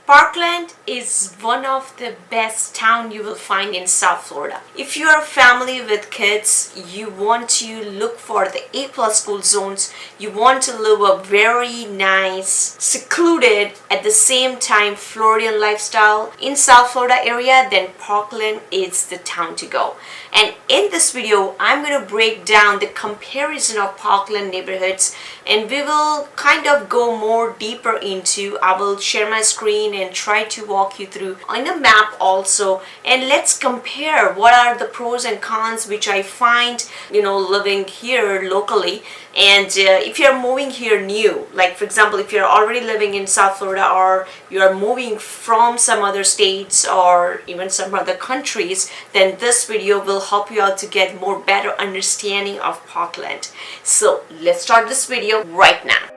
Parkland is one of the best town you will find in South Florida. If you are a family with kids, you want to look for the A+ school zones, you want to live a very nice, secluded, at the same time Floridian lifestyle in South Florida area, then Parkland is the town to go. And in this video, I'm going to break down the comparison of Parkland neighborhoods, and we will kind of go more deeper into, I will share my screen and try to walk you through on a map also, and let's compare what are the pros and cons which I find, living here locally. And if you're moving here new, like for example, if you're already living in South Florida or you're moving from some other states or even some other countries, then this video will help you out to get more better understanding of Parkland. So let's start this video right now.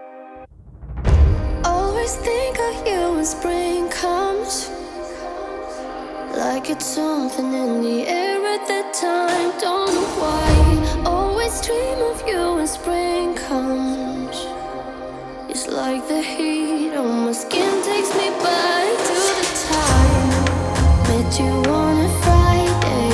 Always think of you when spring comes, like it's something in the air at that time. Don't know why. Always dream of you when spring comes. It's like the heat on my skin takes me back to the time met you on a Friday,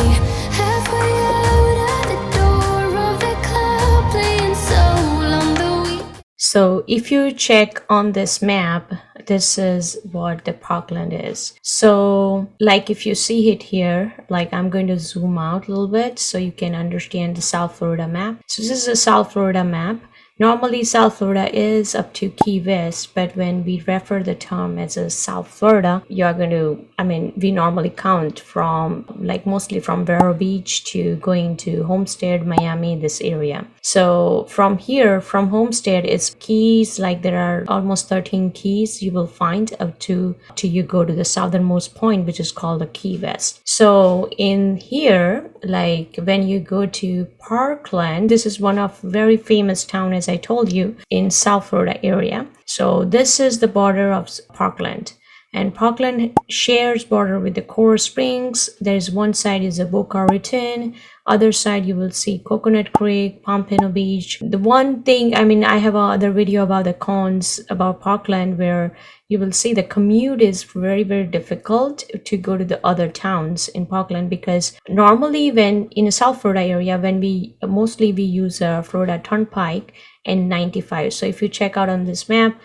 halfway out at the door of the club, playing soul on the week. So if you check on this map, this is what the Parkland is. So like if you see it here, like I'm going to zoom out a little bit so you can understand the South Florida map. So this is a South Florida map. Normally South Florida is up to Key West, but when we refer the term as a South Florida, you are going to, we normally count from mostly from Vero Beach to going to Homestead, Miami, this area. So from here, from Homestead is keys, like there are almost 13 keys you will find up to you go to the southernmost point, which is called the Key West. So in here, like when you go to Parkland, this is one of very famous town, as I told you, in South Florida area. So this is the border of Parkland, and Parkland shares border with the Coral Springs. There's one side is a Boca Raton, other side you will see Coconut Creek, Pompano Beach. The one thing, I have another video about the cons about Parkland where you will see the commute is very, very difficult to go to the other towns in Parkland, because normally when in a South Florida area, when we use a Florida Turnpike and 95. So if you check out on this map,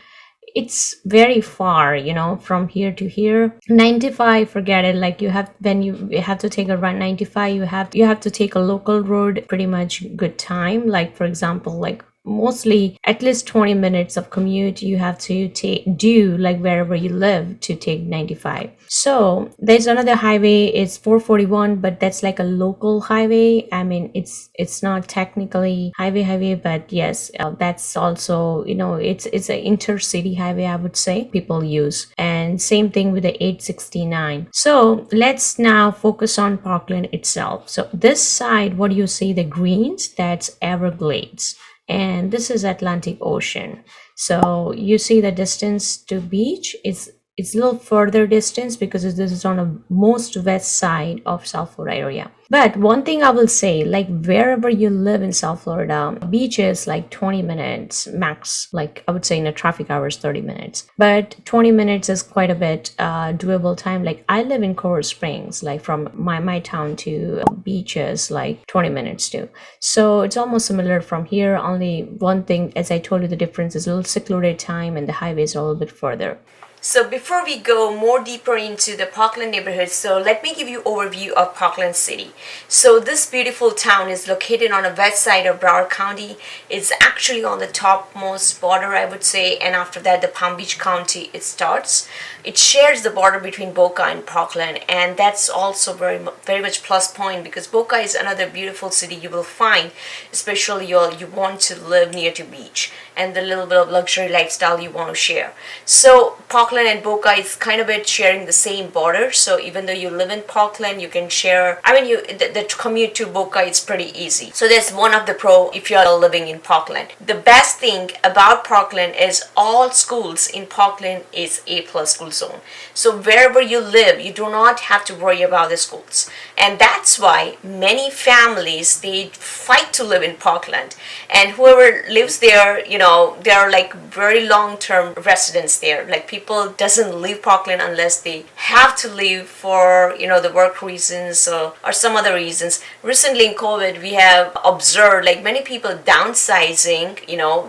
it's very far, from here to here. 95, forget it. Like you have to take a run 95, you have to take a local road, pretty much good time. Like for example, like mostly at least 20 minutes of commute you have to do like wherever you live to take 95. So there's another highway, it's 441, but that's like a local highway. It's not technically highway, but yes, that's also, it's an intercity highway, I would say, people use. And same thing with the 869. So let's now focus on Parkland itself. So this side, what you see, the greens, that's Everglades, and this is Atlantic Ocean. So you see the distance to beach is it's a little further distance because this is on the most west side of South Florida area. But one thing I will say, like wherever you live in South Florida, beaches like 20 minutes max, like I would say in a traffic hours 30 minutes, but 20 minutes is quite a bit doable time. Like I live in Coral Springs, like from my town to beaches like 20 minutes too. So it's almost similar from here. Only one thing, as I told you, the difference is a little secluded time and the highways are a little bit further. So before we go more deeper into the Parkland neighborhood, so let me give you overview of Parkland City. So this beautiful town is located on the west side of Broward County. It's actually on the topmost border, I would say, and after that the Palm Beach County it starts. It shares the border between Boca and Parkland, and that's also very much plus point, because Boca is another beautiful city you will find, especially you want to live near to beach and the little bit of luxury lifestyle you want to share. So Parkland and Boca is kind of sharing the same border. So even though you live in Parkland, you can share. The commute to Boca is pretty easy. So that's one of the pro if you are living in Parkland. The best thing about Parkland is all schools in Parkland is A+ school zone. So wherever you live, you do not have to worry about the schools, and that's why many families they fight to live in Parkland. And whoever lives there, they are like very long-term residents there. Like people people doesn't leave Parkland unless they have to leave for, the work reasons or some other reasons. Recently in COVID, we have observed like many people downsizing,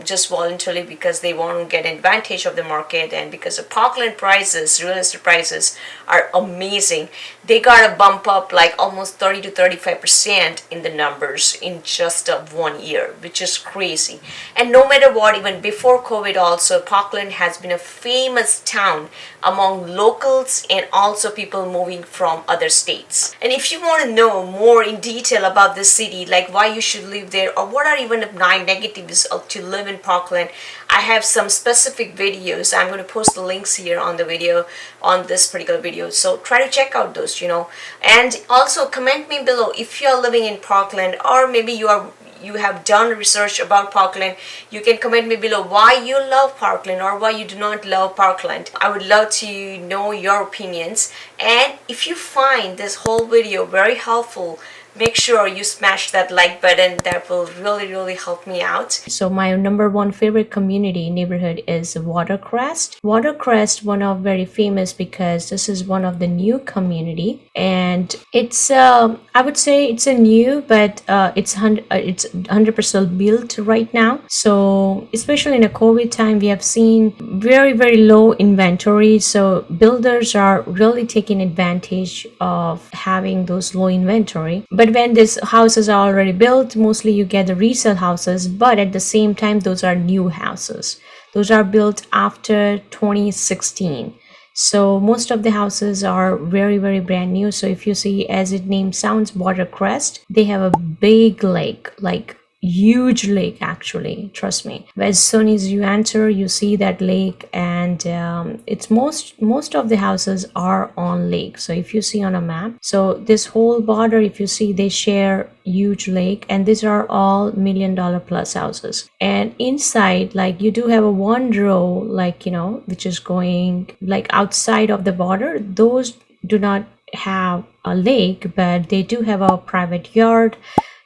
just voluntarily because they want to get advantage of the market, and because the Parkland prices, real estate prices are amazing. They got a bump up like almost 30 to 35% in the numbers in just 1 year, which is crazy. And no matter what, even before COVID also, Parkland has been a famous town among locals and also people moving from other states. And if you want to know more in detail about this city, like why you should live there or what are even the negatives of to live in Parkland, I have some specific videos. I'm going to post the links here on the video, on this particular video, so try to check out those, and also comment me below if you are living in Parkland, or maybe you have done research about Parkland. You can comment me below why you love Parkland or why you do not love Parkland. I would love to know your opinions. And if you find this whole video very helpful, make sure you smash that like button. That will really help me out. So my number one favorite community neighborhood is Watercrest. Watercrest, one of very famous because this is one of the new community, and it's I would say it's a new, but it's 100% built right now. So especially in a COVID time, we have seen very low inventory. So builders are really taking advantage of having those low inventory. But when these houses are already built, mostly you get the resale houses, but at the same time, those are new houses. Those are built after 2016. So most of the houses are very brand new. So if you see, as its name sounds, Watercrest, they have a big lake, like huge lake actually, trust me. As soon as you enter, you see that lake, and it's most of the houses are on lake. So if you see on a map, so this whole border, if you see, they share huge lake, and these are all $1 million plus houses. And inside, like, you do have a one row, like, which is going like outside of the border. Those do not have a lake, but they do have a private yard,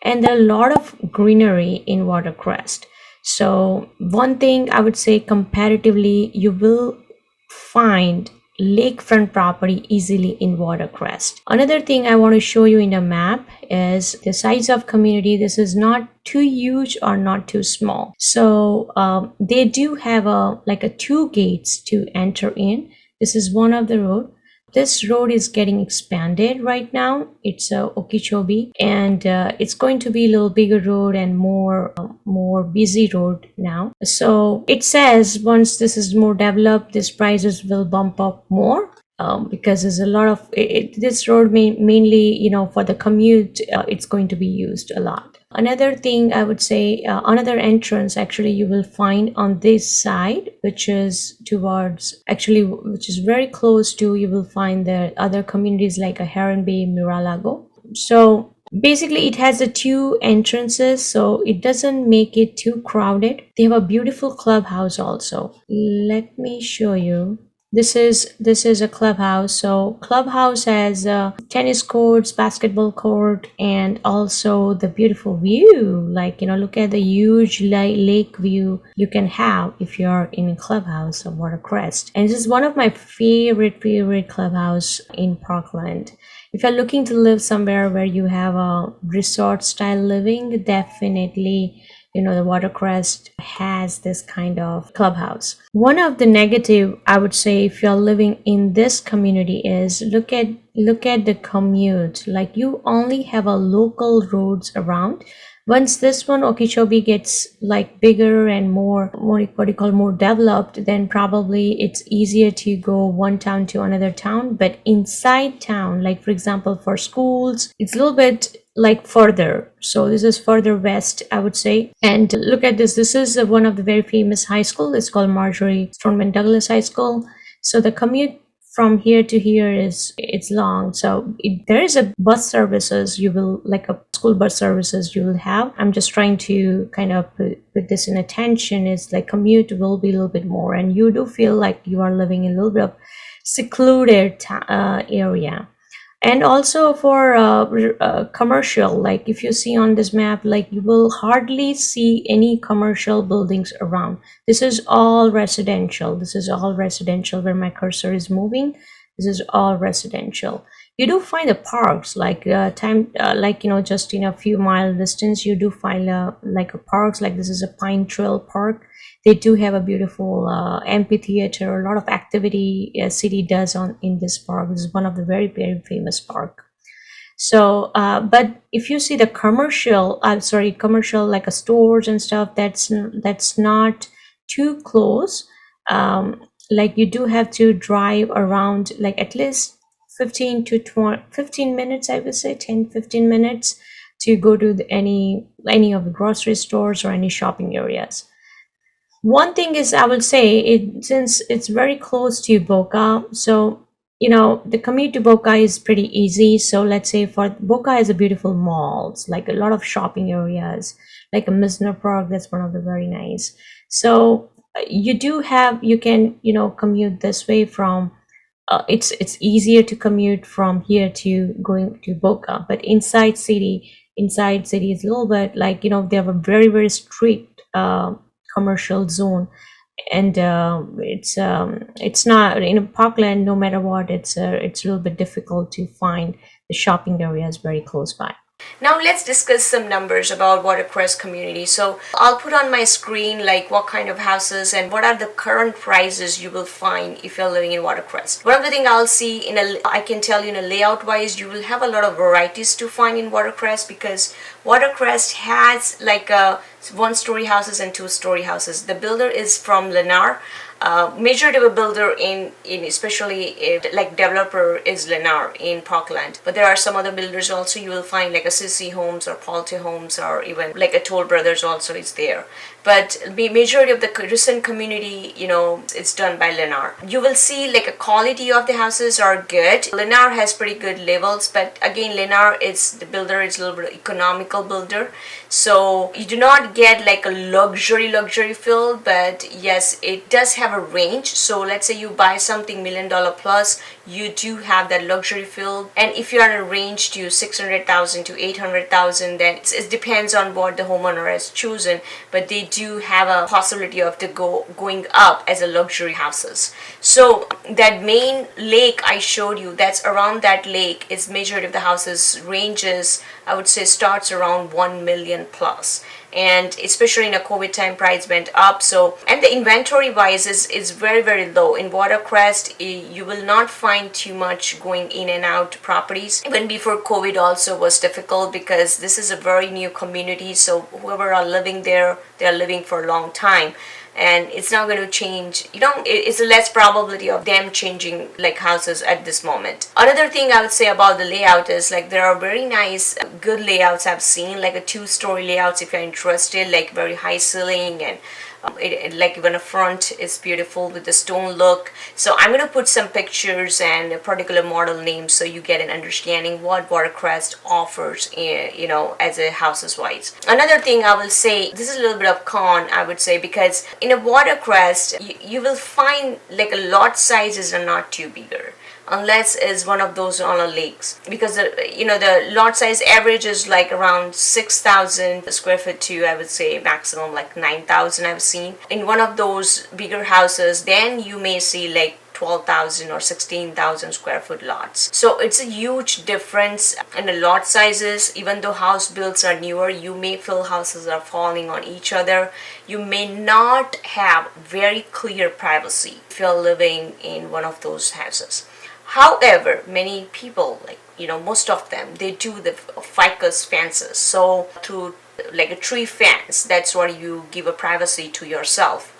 and there are a lot of greenery in Watercrest. So one thing I would say, comparatively, you will find lakefront property easily in Watercrest. Another thing I want to show you in the map is the size of community. This is not too huge or not too small. So they do have a two gates to enter in. This is one of the road. This road is getting expanded right now. It's Okeechobee, and it's going to be a little bigger road and more busy road now. So it says once this is more developed, these prices will bump up more. Because there's a lot of this road mainly, for the commute, it's going to be used a lot. Another thing I would say, another entrance actually you will find on this side, which is very close to, you will find the other communities like a Heron Bay, Miralago. So basically it has the two entrances, so it doesn't make it too crowded. They have a beautiful clubhouse also. Let me show you. This is a clubhouse. So clubhouse has tennis courts, basketball court, and also the beautiful view. Like, look at the huge lake view you can have if you're in a clubhouse of Watercrest. And this is one of my favorite clubhouse in Parkland. If you're looking to live somewhere where you have a resort style living, definitely the Watercrest has this kind of clubhouse. One of the negative, I would say, if you're living in this community is look at the commute. Like, you only have a local roads around. Once this one, Okeechobee, gets like bigger and more developed, then probably it's easier to go one town to another town. But inside town, like for example for schools, it's a little bit like further. So this is further west, I would say. And look at this. This is one of the very famous high school. It's called Marjorie Stoneman Douglas High School. So the commute from here to here it's long. So there is a bus services, you will like a school bus services you will have. I'm just trying to kind of put this in attention. Is like commute will be a little bit more, and you do feel like you are living in a little bit of secluded area. And also for commercial, like if you see on this map, like you will hardly see any commercial buildings around. This is all residential. This is all residential where my cursor is moving. This is all residential. You do find the parks, like just in a few mile distance, you do find like a parks, like this is a Pine Trail Park. They do have a beautiful amphitheater. A lot of activity city does on in this park. This is one of the very, very famous park. So but if you see the commercial, I'm sorry, commercial like stores and stuff, that's not too close. Like you do have to drive around like at least 15 to 20, 15 minutes, I would say 10-15 minutes to go to any of the grocery stores or any shopping areas. One thing is, I will say, it since it's very close to Boca, so the commute to Boca is pretty easy. So let's say for Boca has a beautiful malls, like a lot of shopping areas, like a Misner Park. That's one of the very nice. So you can commute this way from. It's easier to commute from here to going to Boca, but inside city is a little bit like they have a very, very strict commercial zone, and it's not in Parkland. No matter what, it's a little bit difficult to find the shopping areas very close by. Now let's discuss some numbers about Watercrest community. So I'll put on my screen like what kind of houses and what are the current prices you will find if you're living in Watercrest. One of the things I'll see I can tell you in a layout wise, you will have a lot of varieties to find in Watercrest, because Watercrest has like one-story houses and two-story houses. The builder is from Lennar. Majority of a builder in especially like developer is Lennar in Parkland, but there are some other builders also. You will find like a Sissy Homes or Palte Homes, or even like a Toll Brothers also is there. But the majority of the recent community, it's done by Lennar. You will see like a quality of the houses are good. Lennar has pretty good levels, but again, Lennar is the builder is a little bit economical builder, so you do not get like a luxury feel, but yes, it does have a range. So let's say you buy something $1 million plus, you do have that luxury feel. And if you are in a range to 600,000 to 800,000, then it depends on what the homeowner has chosen, but they do have a possibility of going up as a luxury houses. So that main lake I showed you, that's around that lake, is majority of the houses ranges, I would say, starts around 1 million plus. And especially in a COVID time, price went up. So, and the inventory wise is very, very low in Watercrest. You will not find too much going in and out properties. Even before COVID also was difficult, because this is a very new community, so whoever are living there, they are living for a long time, and it's not going to change. It's a less probability of them changing like houses at this moment. Another thing I would say about the layout is like there are very nice good layouts I've seen, like a two-story layouts if you're interested, like very high ceiling, and like even a front is beautiful with the stone look. So I'm going to put some pictures and a particular model name so you get an understanding what Watercrest offers as a houses wise. Another thing I will say, this is a little bit of con I would say, because in a Watercrest you will find like a lot sizes are not too bigger, unless it's one of those on a lakes, because the lot size average is like around 6,000 square foot to, I would say, maximum like 9,000 I've seen. In one of those bigger houses, then you may see like 12,000 or 16,000 square foot lots. So it's a huge difference in the lot sizes. Even though house builds are newer, you may feel houses are falling on each other. You may not have very clear privacy if you're living in one of those houses. However, many people, like most of them, they do the ficus fences. So through like a tree fence, that's what you give a privacy to yourself.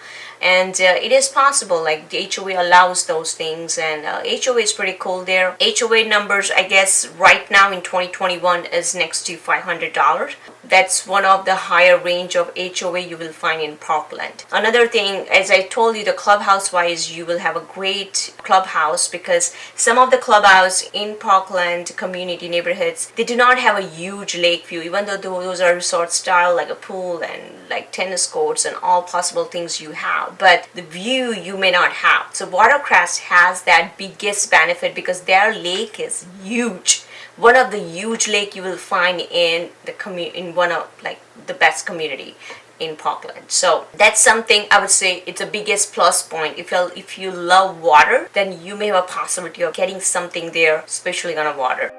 And it is possible, like the HOA allows those things, and HOA is pretty cool there. HOA numbers, I guess, right now in 2021 is next to $500. That's one of the higher range of HOA you will find in Parkland. Another thing, as I told you, the clubhouse wise, you will have a great clubhouse, because some of the clubhouse in Parkland community neighborhoods, they do not have a huge lake view, even though those are resort style, like a pool and like tennis courts and all possible things you have. have, but the view you may not have. So Watercrest has that biggest benefit because their lake is huge. One of the huge lake you will find in the in one of like the best community in Parkland. So that's something I would say it's a biggest plus point. If you love water, then you may have a possibility of getting something there, especially on a water.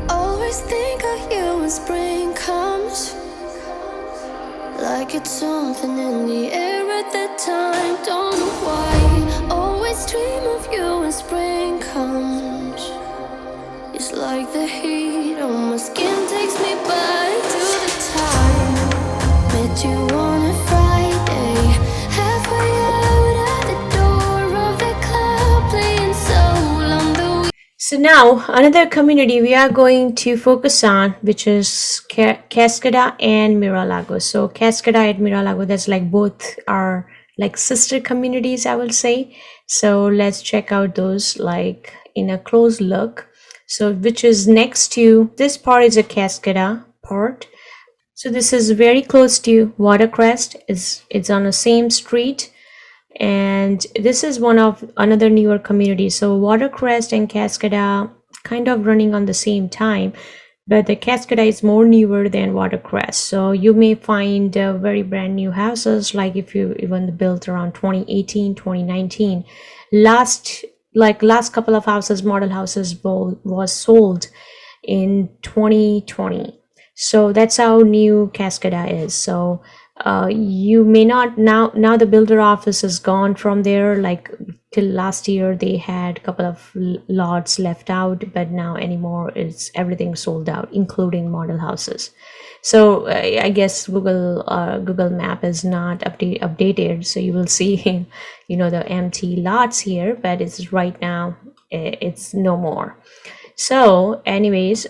Always think of you when spring comes, like it's something in the air at that time. Don't know why. Always dream of you when spring comes. It's like the heat on my skin takes me back to the time met you on a Friday, halfway out at the door of the club, playing soul on the. So now another community we are going to focus on, which is Cascata and Miralago. So Cascata and Miralago, that's like both are like sister communities, I will say. So let's check out those like in a close look. So which is next to this part is a Cascata part. So this is very close to Watercrest. It's on the same street, and this is one of another newer community. So Watercrest and Cascada kind of running on the same time, but the Cascada is more newer than Watercrest. So you may find very brand new houses, like if you even built around 2018, 2019. Last couple of houses, model houses, was sold in 2020. So that's how new Cascada is. So you may not now the builder office is gone from there. Like till last year they had a couple of lots left out, but now anymore it's everything sold out, including model houses. So I guess Google Map is not updated, so you will see the empty lots here, but it's right now it's no more. So anyways,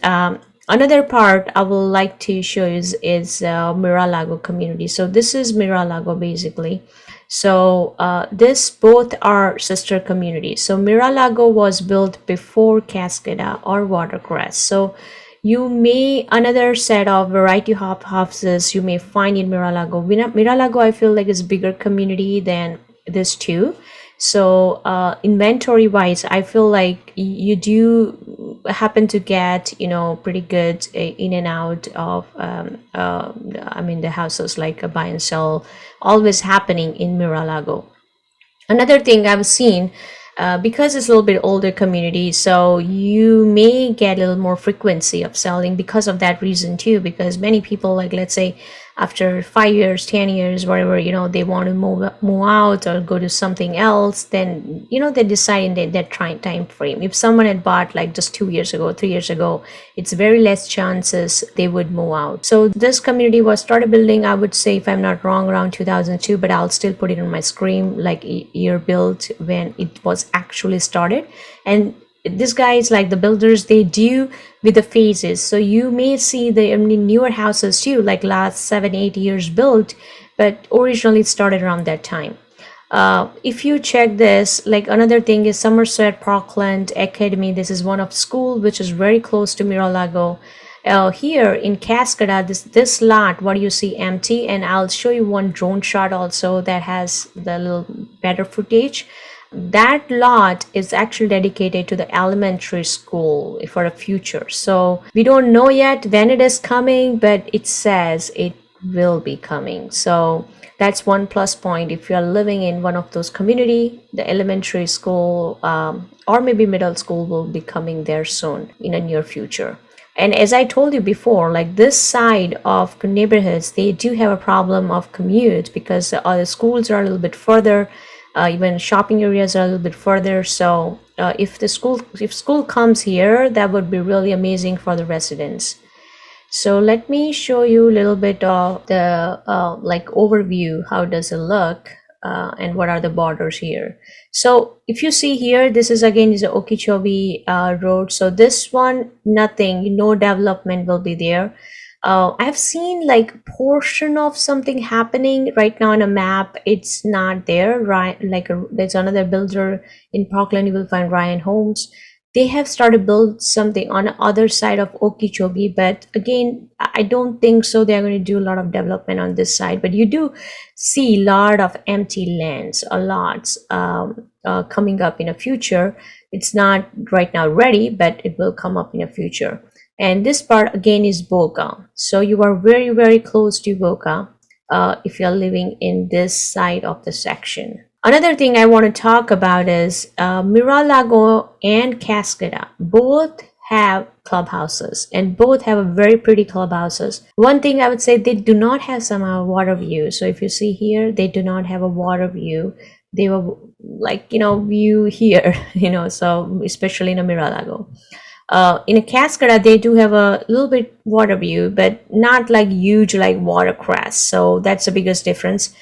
another part I would like to show you is Miralago community. So this is Miralago basically. So this both are sister communities. So Miralago was built before Cascada or Watercrest. So you may another set of variety of houses you may find in Miralago. Miralago I feel like is a bigger community than this too. So inventory wise, I feel like you do happen to get pretty good in and out of the houses, like a buy and sell always happening in Miralago. Another thing I've seen, because it's a little bit older community, so you may get a little more frequency of selling because of that reason too, because many people, like let's say after 5 years, 10 years, whatever, they want to move out or go to something else, then they decide in that time frame. If someone had bought like just 2 years ago, 3 years ago, it's very less chances they would move out. So this community was started building, I would say, if I'm not wrong, around 2002, but I'll still put it on my screen like year built when it was actually started. And this guy is like the builders, they do with the phases. So you may see the newer houses too, like last 7-8 years built, but originally started around that time. If you check this, like another thing is Somerset Parkland Academy. This is one of school which is very close to Miralago. Here in Cascada, this lot, what you see empty, and I'll show you one drone shot also that has the little better footage. That lot is actually dedicated to the elementary school for the future. So we don't know yet when it is coming, but it says it will be coming. So that's one plus point. If you're living in one of those community, the elementary school or maybe middle school will be coming there soon in a near future. And as I told you before, like this side of neighborhoods, they do have a problem of commute because the schools are a little bit further. Even shopping areas are a little bit further. So if school comes here, that would be really amazing for the residents. So let me show you a little bit of the like overview. How does it look and what are the borders here? So if you see here, this is again is a Okeechobee road. So this one, nothing, no development will be there. I've seen like portion of something happening right now on a map. It's not there, right? Like there's another builder in Parkland. You will find Ryan Homes. they have started build something on the other side of Okeechobee, but again, I don't think so they're going to do a lot of development on this side. But you do see a lot of empty lands, a lot coming up in the future. It's not right now ready, but it will come up in the future. And this part again is Boca, so you are very, very close to Boca if you're living in this side of the section. Another thing I want to talk about is Miralago and Cascata both have clubhouses, and both have a very pretty clubhouses. One thing I would say, they do not have some water view. So if you see here, they do not have a water view. They were like, view here, so especially in a Miralago. In a Cascata, they do have a little bit water view, but not like huge like Watercrest. So that's the biggest difference.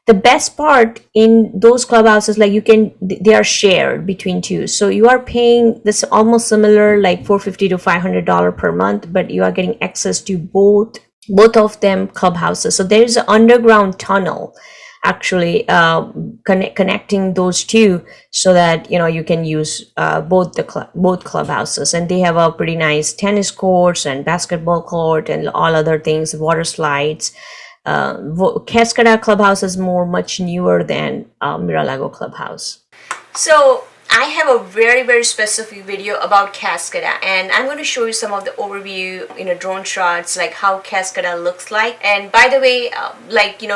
The best part in those clubhouses, like they are shared between two. So you are paying this almost similar, like $450 to $500 per month, but you are getting access to both of them clubhouses. So there's an underground tunnel actually connecting those two, so that you can use both clubhouses, and they have a pretty nice tennis courts and basketball court and all other things, water slides. Cascada clubhouse is much newer than Miralago clubhouse. So I have a very, very specific video about Cascada, and I'm going to show you some of the overview, drone shots, like how Cascada looks like. And by the way,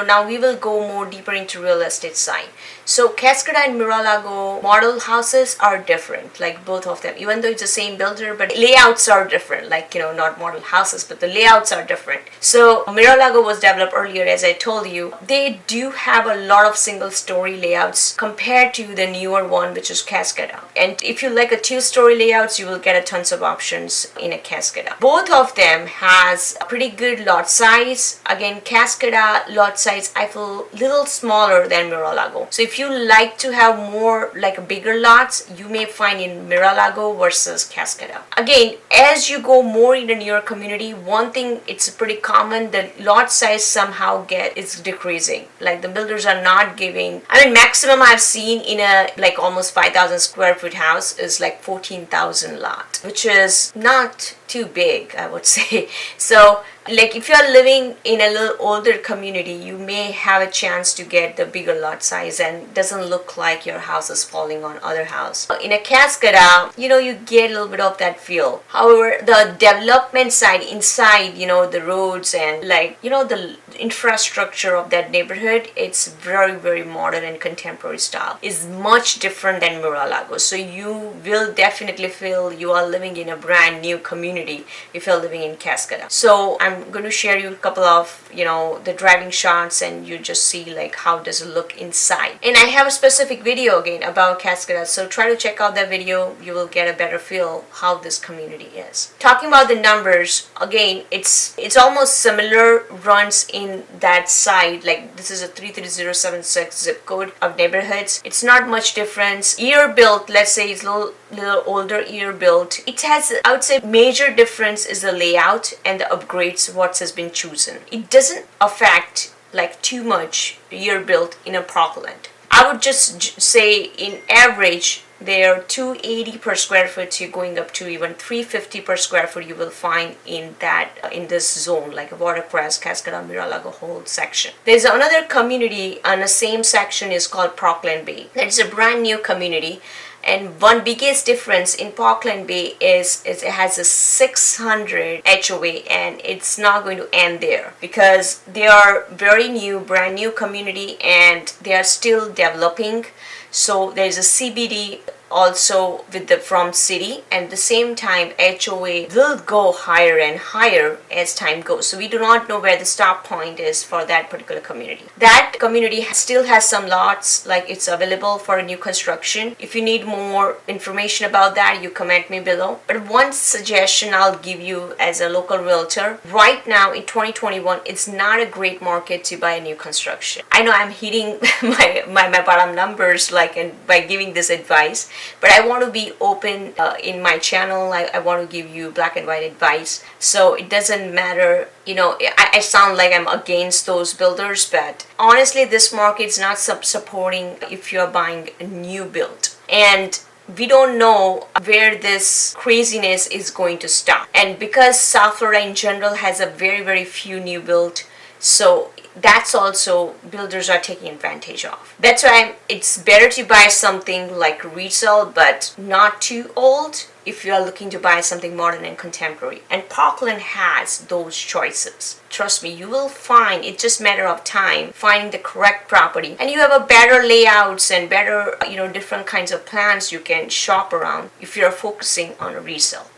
now we will go more deeper into real estate side. So Cascada and Miralago model houses are different, like both of them, even though it's the same builder, but layouts are different, like, not model houses, but the layouts are different. So Miralago was developed earlier, as I told you. They do have a lot of single story layouts compared to the newer one, which is Cascada. And if you like a two-story layouts, you will get a tons of options in a Cascada. Both of them has a pretty good lot size. Again, Cascada lot size, I feel little smaller than Miralago. So if you like to have more like bigger lots, you may find in Miralago versus Cascada. Again, as you go more in the newer community, one thing it's pretty common, the lot size somehow is decreasing. Like the builders are not giving, maximum I've seen in a like almost 5,000 square foot house is like 14,000 lot, which is not too big, I would say. So like if you're living in a little older community, you may have a chance to get the bigger lot size and doesn't look like your house is falling on other house. In a Cascada, you get a little bit of that feel. However, the development side inside, the roads and the infrastructure of that neighborhood, it's very, very modern and contemporary style. Is much different than Miralago. So you will definitely feel you are living in a brand new community if you're living in Cascada. So I'm going to share you a couple of the driving shots, and you just see like how does it look inside. And I have a specific video again about Cascada, so try to check out that video. You will get a better feel how this community is. Talking about the numbers, again, it's almost similar runs in that side. Like this is a 33076 zip code of neighborhoods. It's not much difference. Year built, let's say it's a little older year built. It has, I would say, major difference is the layout and the upgrades what has been chosen. It doesn't affect like too much year built in a Parkland. I would just say in average they're 280 per square foot to going up to even 350 per square foot you will find in this zone, like Watercrest, Cascada, Miralago whole section. There's another community on the same section is called Parkland Bay. It's a brand new community. And one biggest difference in Parkland Bay is it has a 600 HOA, and it's not going to end there because they are very new, brand new community, and they are still developing. So there's a CBD also with the from city, and at the same time HOA will go higher and higher as time goes. So we do not know where the stop point is for that particular community. That community still has some lots like it's available for new construction. If you need more information about that, you comment me below. But one suggestion I'll give you as a local realtor, right now in 2021 it's not a great market to buy a new construction. I know I'm hitting my bottom numbers like and by giving this advice, but I want to be open in my channel. I want to give you black and white advice, so it doesn't matter. I sound like I'm against those builders, but honestly this market is not supporting if you're buying a new build. And we don't know where this craziness is going to stop. And because South Florida in general has a very few new build, so that's also builders are taking advantage of. That's why it's better to buy something like resale but not too old if you are looking to buy something modern and contemporary. And Parkland has those choices. Trust me, you will find, it's just a matter of time finding the correct property. And you have a better layouts and better, different kinds of plans you can shop around if you're focusing on a resale.